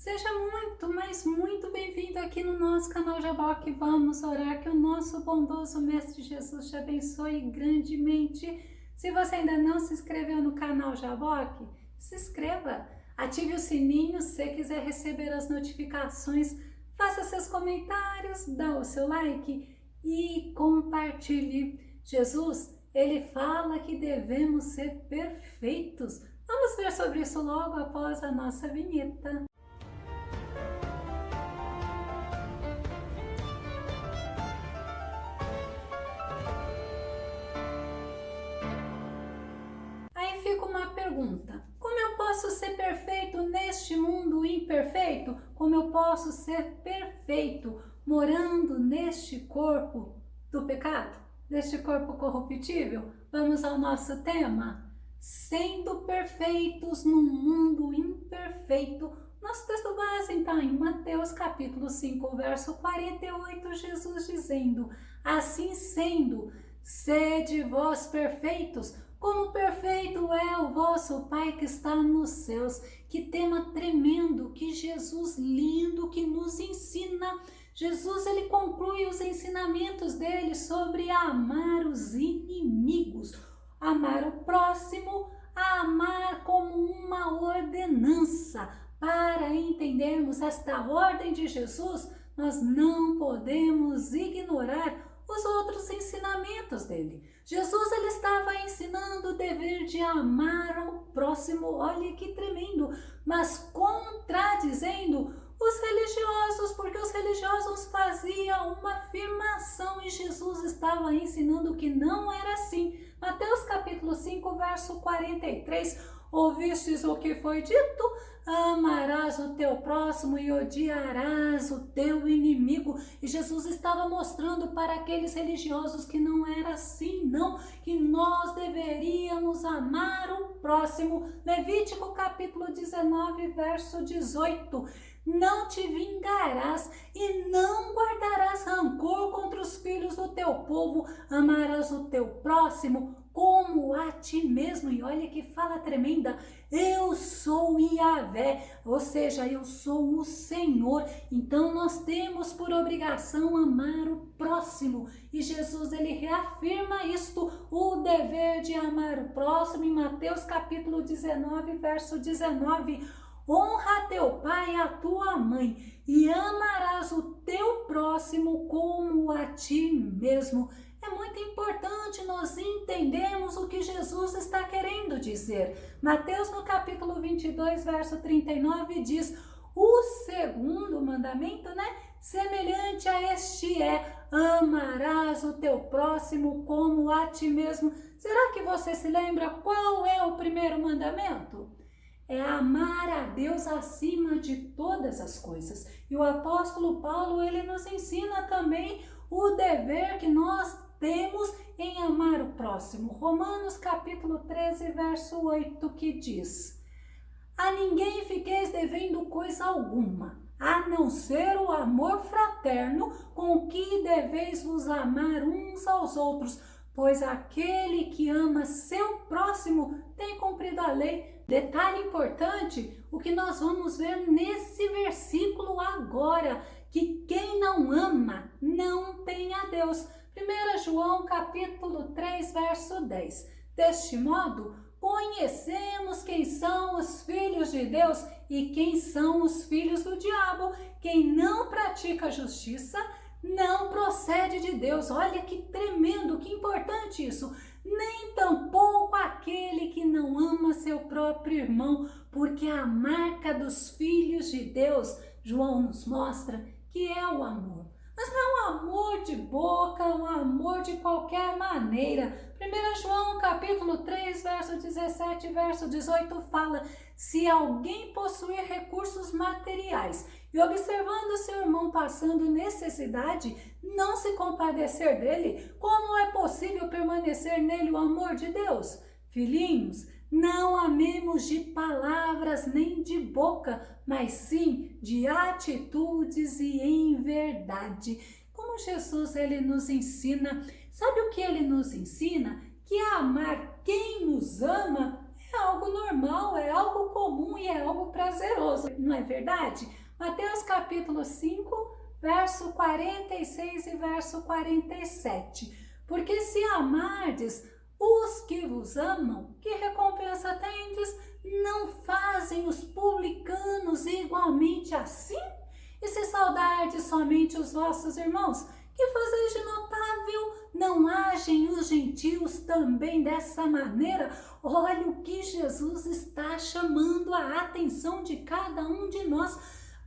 Seja muito, mas muito bem-vindo aqui no nosso canal Jaboque. Vamos orar que o nosso bondoso Mestre Jesus te abençoe grandemente. Se você ainda não se inscreveu no canal Jaboque, se inscreva, ative o sininho se quiser receber as notificações, faça seus comentários, dá o seu like e compartilhe. Jesus, ele fala que devemos ser perfeitos. Vamos ver sobre isso logo após a nossa vinheta. Aí fica uma pergunta: como eu posso ser perfeito neste mundo imperfeito? Como eu posso ser perfeito morando neste corpo do pecado? Neste corpo corruptível? Vamos ao nosso tema. Sendo perfeitos no mundo imperfeito. Nosso texto base está em Mateus capítulo 5, verso 48, Jesus dizendo: assim sendo, sede vós perfeitos, como perfeito é o vosso Pai que está nos céus. Que tema tremendo, que Jesus lindo que nos ensina. Jesus, ele conclui os ensinamentos dele sobre amar os inimigos, amar o próximo, amar como uma ordenança. Para entendermos esta ordem de Jesus, nós não podemos ignorar os outros ensinamentos dele. Jesus, ele estava ensinando o dever de amar ao próximo, olha que tremendo, mas contradizendo os religiosos, porque os religiosos faziam uma afirmação e Jesus estava ensinando que não era assim. Mateus capítulo 5, verso 43, ouvistes o que foi dito? Amarás o teu próximo e odiarás o teu inimigo. E Jesus estava mostrando para aqueles religiosos que não era assim, não, que nós deveríamos amar o próximo. Levítico capítulo 19, verso 18. Não te vingarás e não guardarás rancor contra os filhos do teu povo, amarás o teu próximo como a ti mesmo. E olha que fala tremenda, eu sou Yahvé, ou seja, eu sou o Senhor. Então nós temos por obrigação amar o próximo, e Jesus, ele reafirma isto, o dever de amar o próximo em Mateus capítulo 19, verso 19. Honra teu pai e a tua mãe, e amarás o teu próximo como a ti mesmo. É muito importante nós entendermos o que Jesus está querendo dizer. Mateus no capítulo 22, verso 39 diz: o segundo mandamento, semelhante a este é: amarás o teu próximo como a ti mesmo. Será que você se lembra qual é o primeiro mandamento? É amar a Deus acima de todas as coisas. E o apóstolo Paulo, ele nos ensina também o dever que nós temos em amar o próximo. Romanos capítulo 13, verso 8, que diz: a ninguém fiqueis devendo coisa alguma, a não ser o amor fraterno, com que deveis vos amar uns aos outros, pois aquele que ama seu próximo tem cumprido a lei. Detalhe importante, o que nós vamos ver nesse versículo agora, que quem não ama não tem a Deus. 1 João capítulo 3, verso 10. Deste modo, conhecemos quem são os filhos de Deus e quem são os filhos do diabo. Quem não pratica a justiça não procede de Deus. Olha que tremendo, que importante isso. Nem tampouco aquele que não ama seu próprio irmão, porque a marca dos filhos de Deus, João nos mostra que é o amor. Mas não é um amor de boca, um amor de qualquer maneira. 1 João capítulo 3, verso 17 e verso 18 fala: se alguém possuir recursos materiais e observando seu irmão passando necessidade, não se compadecer dele, como é possível permanecer nele o amor de Deus? Filhinhos, não amemos de palavras nem de boca, mas sim de atitudes e em verdade. Como Jesus, ele nos ensina, sabe o que ele nos ensina? Que amar quem nos ama é algo normal, é algo comum e é algo prazeroso, não é verdade? Mateus capítulo 5, verso 46 e verso 47. Porque se amardes os que vos amam, que recompensa tendes? Não fazem os publicanos igualmente assim? E se saudardes somente os vossos irmãos, que fazeis de notável? Não agem os gentios também dessa maneira? Olha o que Jesus está chamando a atenção de cada um de nós.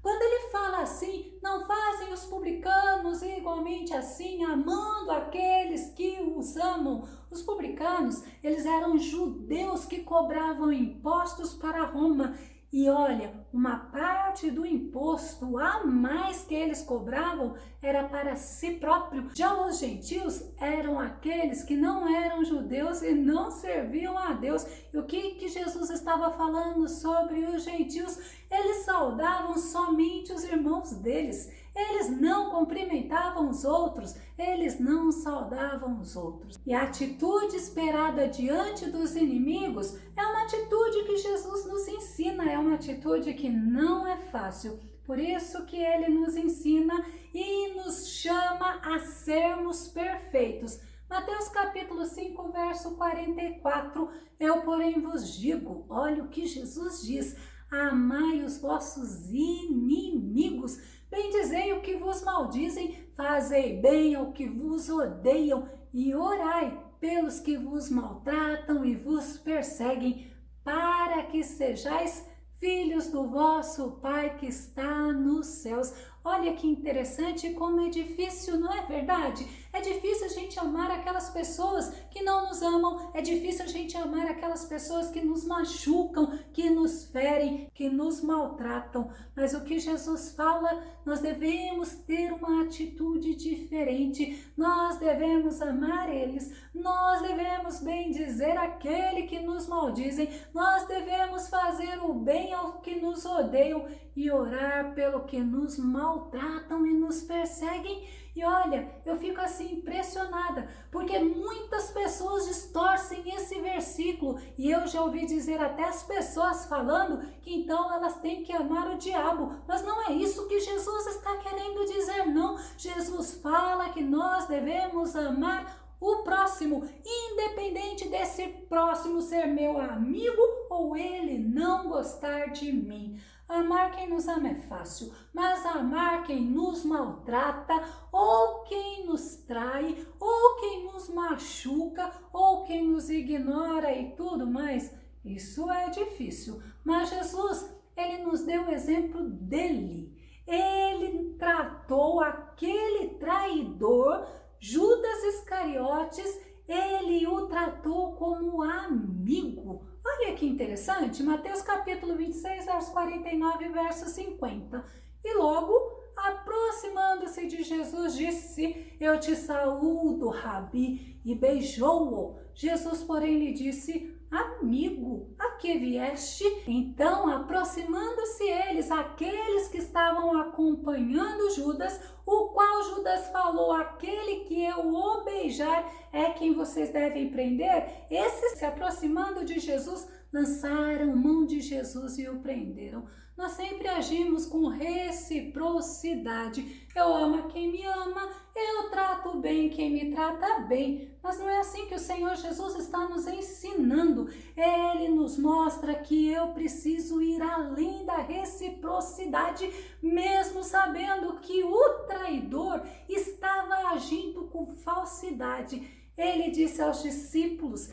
Quando ele fala assim, não fazem os publicanos igualmente assim, amando aqueles que os amam. Os publicanos, eles eram judeus que cobravam impostos para Roma. E olha, uma parte do imposto a mais que eles cobravam era para si próprio. Já os gentios eram aqueles que não eram judeus e não serviam a Deus. E o que Jesus estava falando sobre os gentios? Eles saudavam somente os irmãos deles. Eles não cumprimentavam os outros, eles não saudavam os outros. E a atitude esperada diante dos inimigos é uma atitude que Jesus nos ensina, é uma atitude que não é fácil. Por isso que ele nos ensina e nos chama a sermos perfeitos. Mateus capítulo 5, verso 44, eu porém vos digo, olha o que Jesus diz, amai os vossos inimigos, bendizei o que vos maldizem, fazei bem ao que vos odeiam e orai pelos que vos maltratam e vos perseguem, para que sejais filhos do vosso Pai que está nos céus. Olha que interessante como é difícil, não é verdade? É difícil a gente amar aquelas pessoas que não nos amam, é difícil a gente amar aquelas pessoas que nos machucam, que nos ferem, que nos maltratam. Mas o que Jesus fala, nós devemos ter uma atitude diferente, nós devemos amar eles, nós devemos bendizer aquele que nos maldizem, nós devemos fazer o bem ao que nos odeiam e orar pelo que nos maltratam e nos perseguem. E olha, eu fico assim impressionada, porque muitas pessoas distorcem esse versículo e eu já ouvi dizer até as pessoas falando que então elas têm que amar o diabo, mas não é isso que Jesus está querendo dizer, não. Jesus fala que nós devemos amar o próximo, independente desse próximo ser meu amigo ou ele não gostar de mim. Amar quem nos ama é fácil, mas amar quem nos maltrata, ou quem nos trai, ou quem nos machuca, ou quem nos ignora e tudo mais, isso é difícil. Mas Jesus, ele nos deu o exemplo dele. Ele tratou aquele traidor, Judas Iscariotes, ele o tratou como amigo. Olha que interessante, Mateus capítulo 26, verso 49 e verso 50. E logo, aproximando-se de Jesus, disse, eu te saúdo, Rabi, e beijou-o. Jesus, porém, lhe disse, amigo, a que vieste? Então, aproximando-se eles, aqueles que estavam acompanhando Judas, o qual Judas falou, aquele que eu o beijar é quem vocês devem prender. Esses, se aproximando de Jesus, lançaram mão de Jesus e o prenderam. Nós sempre agimos com reciprocidade. Eu amo quem me ama, eu trato bem quem me trata bem. Mas não é assim que o Senhor Jesus está nos ensinando. Ele nos mostra que eu preciso ir além da reciprocidade, mesmo sabendo que o traidor estava agindo com falsidade. Ele disse aos discípulos,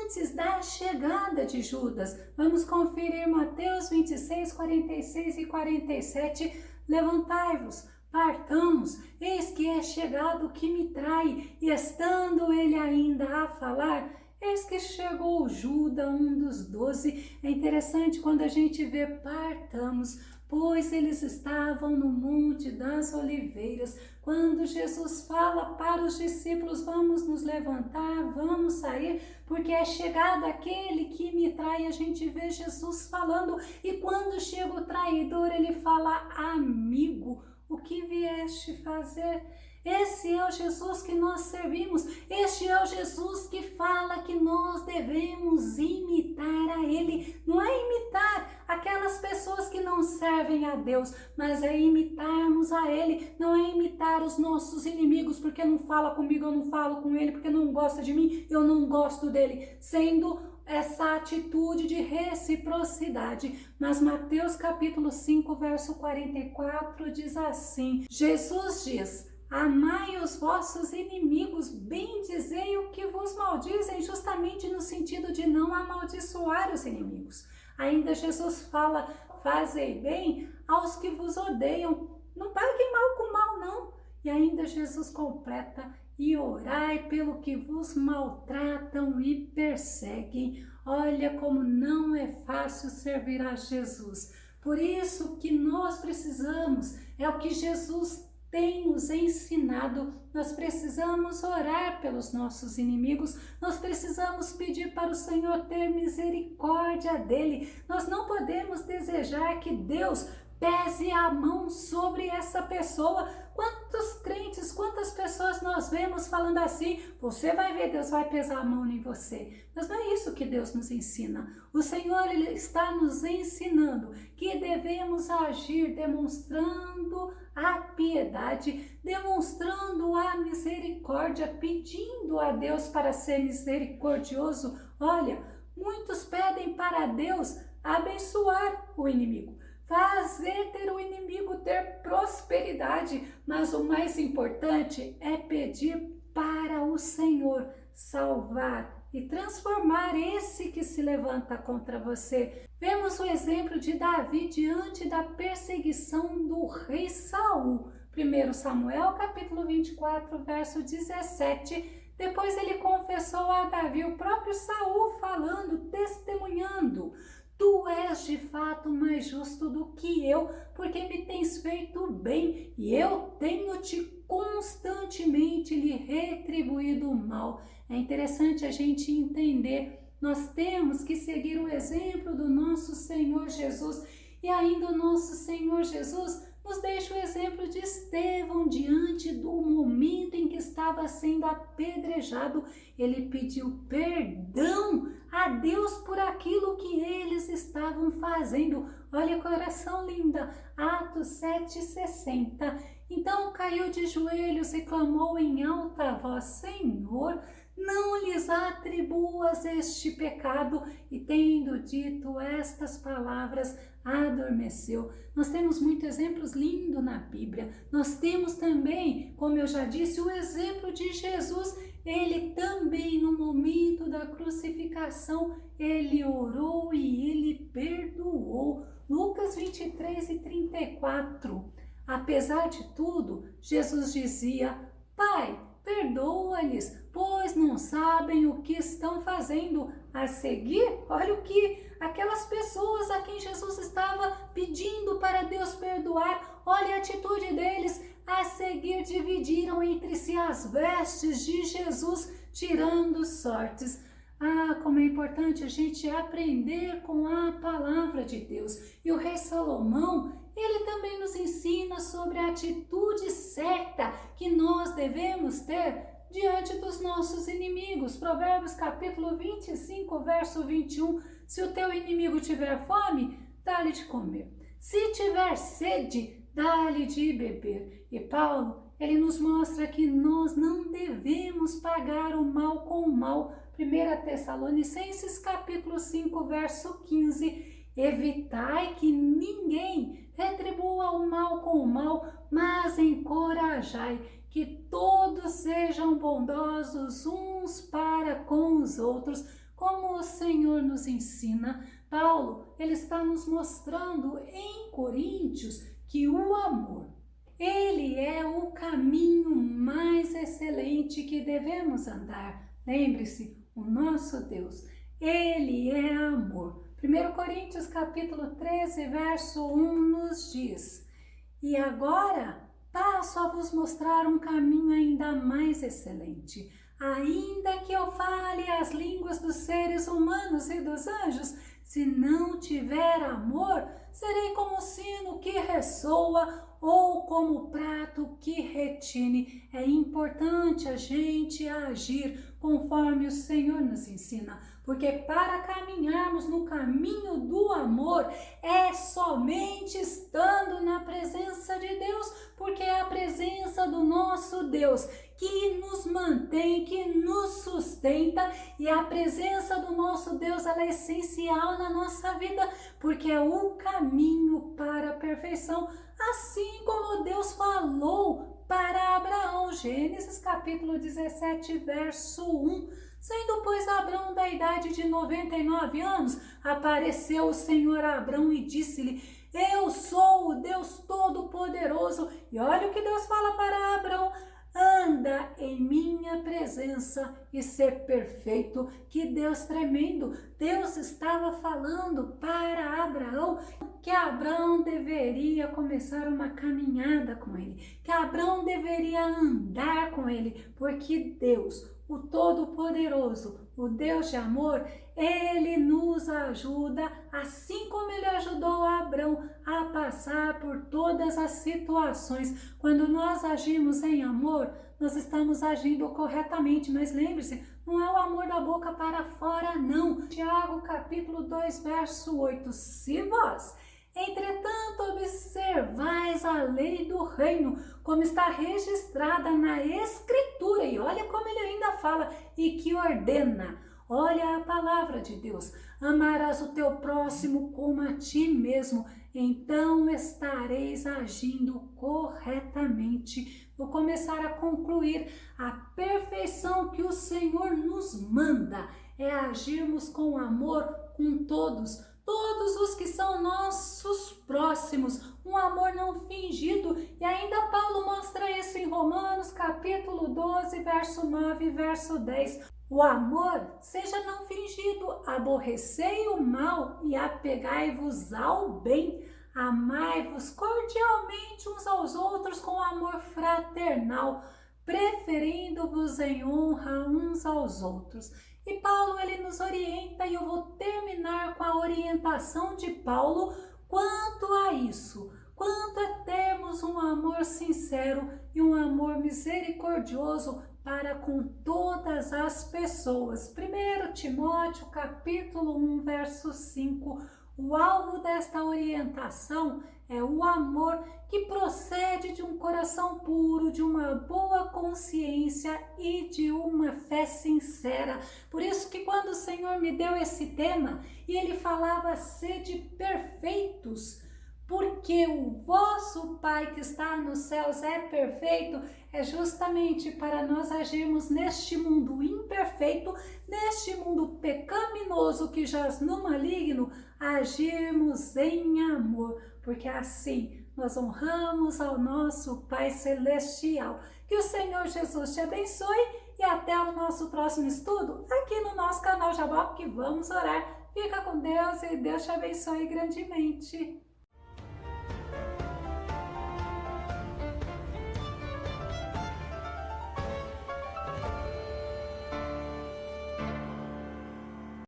antes da chegada de Judas, vamos conferir Mateus 26, 46 e 47, levantai-vos, partamos, eis que é chegado o que me trai, e estando ele ainda a falar, eis que chegou Judas, um dos 12. É interessante quando a gente vê partamos, pois eles estavam no Monte das Oliveiras. Quando Jesus fala para os discípulos, vamos nos levantar, vamos sair, porque é chegado aquele que me trai, a gente vê Jesus falando, e quando chega o traidor, ele fala, amigo, o que vieste fazer? Esse é o Jesus que nós servimos. Este é o Jesus que fala que nós devemos imitar a Ele. Não é imitar aquelas pessoas que não servem a Deus, mas é imitarmos a Ele. Não é imitar os nossos inimigos, porque não fala comigo, eu não falo com ele, porque não gosta de mim, eu não gosto dele. Sendo essa atitude de reciprocidade. Mas Mateus capítulo 5, verso 44 diz assim: Jesus diz: amai os vossos inimigos, bendizei o que vos maldizem, justamente no sentido de não amaldiçoar os inimigos. Ainda Jesus fala: fazei bem aos que vos odeiam, não paguem mal com mal não. E ainda Jesus completa: e orai pelo que vos maltratam e perseguem. Olha como não é fácil servir a Jesus. Por isso que nós precisamos, é o que Jesus tem nos ensinado, nós precisamos orar pelos nossos inimigos, nós precisamos pedir para o Senhor ter misericórdia dele. Nós não podemos desejar que Deus pese a mão sobre essa pessoa. Quantos crentes, quantas pessoas nós vemos falando assim: você vai ver, Deus vai pesar a mão em você. Mas não é isso que Deus nos ensina. O Senhor, Ele está nos ensinando que devemos agir demonstrando a piedade, demonstrando a misericórdia, pedindo a Deus para ser misericordioso. Olha, muitos pedem para Deus abençoar o inimigo, fazer ter o inimigo ter prosperidade, mas o mais importante é pedir para o Senhor salvar e transformar esse que se levanta contra você. Vemos o exemplo de Davi diante da perseguição do rei Saul. 1 Samuel capítulo 24, verso 17. Depois ele confessou a Davi, o próprio Saul falando, testemunhando: tu és de fato mais justo do que eu, porque me tens feito bem, e eu tenho te constantemente lhe retribuído o mal. É interessante a gente entender, nós temos que seguir o exemplo do nosso Senhor Jesus, e ainda o nosso Senhor Jesus nos deixa o exemplo de Estevão diante do momento em que estava sendo apedrejado. Ele pediu perdão a Deus por aquilo que eles estavam fazendo. Olha que oração linda, Atos 7,60. Então caiu de joelhos e clamou em alta voz: Senhor, não lhes atribuas este pecado. E tendo dito estas palavras, adormeceu. Nós temos muitos exemplos lindos na Bíblia. Nós temos também, como eu já disse, o exemplo de Jesus. Ele também, no momento da crucificação, ele orou e ele perdoou. Lucas 23:34. Apesar de tudo, Jesus dizia: Pai, perdoa-lhes, pois não sabem o que estão fazendo. A seguir, olha o que aquelas pessoas a quem Jesus estava pedindo para Deus perdoar, olha a atitude deles. A seguir, dividiram entre si as vestes de Jesus, tirando sortes. Ah, como é importante a gente aprender com a palavra de Deus. E o rei Salomão, ele também nos ensina sobre a atitude certa que nós devemos ter diante dos nossos inimigos. Provérbios capítulo 25, verso 21. Se o teu inimigo tiver fome, dá-lhe de comer. Se tiver sede, dá-lhe de beber. E Paulo, ele nos mostra que nós não devemos pagar o mal com o mal. 1 Tessalonicenses capítulo 5, verso 15. Evitai que ninguém retribua o mal com o mal, mas encorajai que todos sejam bondosos uns para com os outros, como o Senhor nos ensina. Paulo, ele está nos mostrando em Coríntios que o amor, ele é o caminho mais excelente que devemos andar. Lembre-se, o nosso Deus, ele é amor. 1 Coríntios capítulo 13, verso 1 nos diz: E agora passo a vos mostrar um caminho ainda mais excelente. Ainda que eu fale as línguas dos seres humanos e dos anjos, Se não tiver amor, serei como o sino que ressoa ou como o prato que retine. É importante a gente agir conforme o Senhor nos ensina, porque para caminharmos no caminho do amor é somente estando na presença de Deus, porque é a presença do nosso Deus que nos mantém, que nos sustenta, e a presença do nosso Deus ela é essencial na nossa vida, porque é o caminho para a perfeição, assim como Deus falou para Abraão. Gênesis capítulo 17, verso 1. Sendo, pois, Abraão da idade de 99 anos, apareceu o Senhor a Abraão e disse-lhe: eu sou o Deus Todo-Poderoso. E olha o que Deus fala para Abraão: anda em minha presença e ser perfeito. Que Deus tremendo! Deus estava falando para Abraão que Abraão deveria começar uma caminhada com ele, que Abraão deveria andar com ele, porque Deus, o Todo-Poderoso, o Deus de amor, ele nos ajuda, assim como ele ajudou Abraão a passar por todas as situações. Quando nós agimos em amor, nós estamos agindo corretamente, mas lembre-se, não é o amor da boca para fora, não. Tiago capítulo 2, verso 8. Se vós, entretanto, observais a lei do reino, como está registrada na Escritura, e olha como ele ainda fala, e que ordena, olha a palavra de Deus: amarás o teu próximo como a ti mesmo, então estareis agindo corretamente. Vou começar a concluir. A perfeição que o Senhor nos manda é agirmos com amor com todos os que são nossos próximos, um amor não fingido. E ainda Paulo mostra isso em Romanos capítulo 12, verso 9 e verso 10. O amor seja não fingido, aborrecei o mal e apegai-vos ao bem, amai-vos cordialmente uns aos outros com amor fraternal, preferindo-vos em honra uns aos outros. E Paulo ele nos orienta, e eu vou terminar com a orientação de Paulo quanto a isso, quanto a termos um amor sincero e um amor misericordioso para com todas as pessoas. 1 Timóteo capítulo 1, verso 5. O alvo desta orientação é o amor que procede de um coração puro, de uma boa consciência e de uma fé sincera. Por isso que quando o Senhor me deu esse tema e ele falava: sede perfeitos, porque o vosso Pai que está nos céus é perfeito, é justamente para nós agirmos neste mundo imperfeito, neste mundo pecaminoso que jaz no maligno, agirmos em amor, porque assim nós honramos ao nosso Pai Celestial. Que o Senhor Jesus te abençoe e até o nosso próximo estudo aqui no nosso canal Jabó, que vamos orar. Fica com Deus e Deus te abençoe grandemente.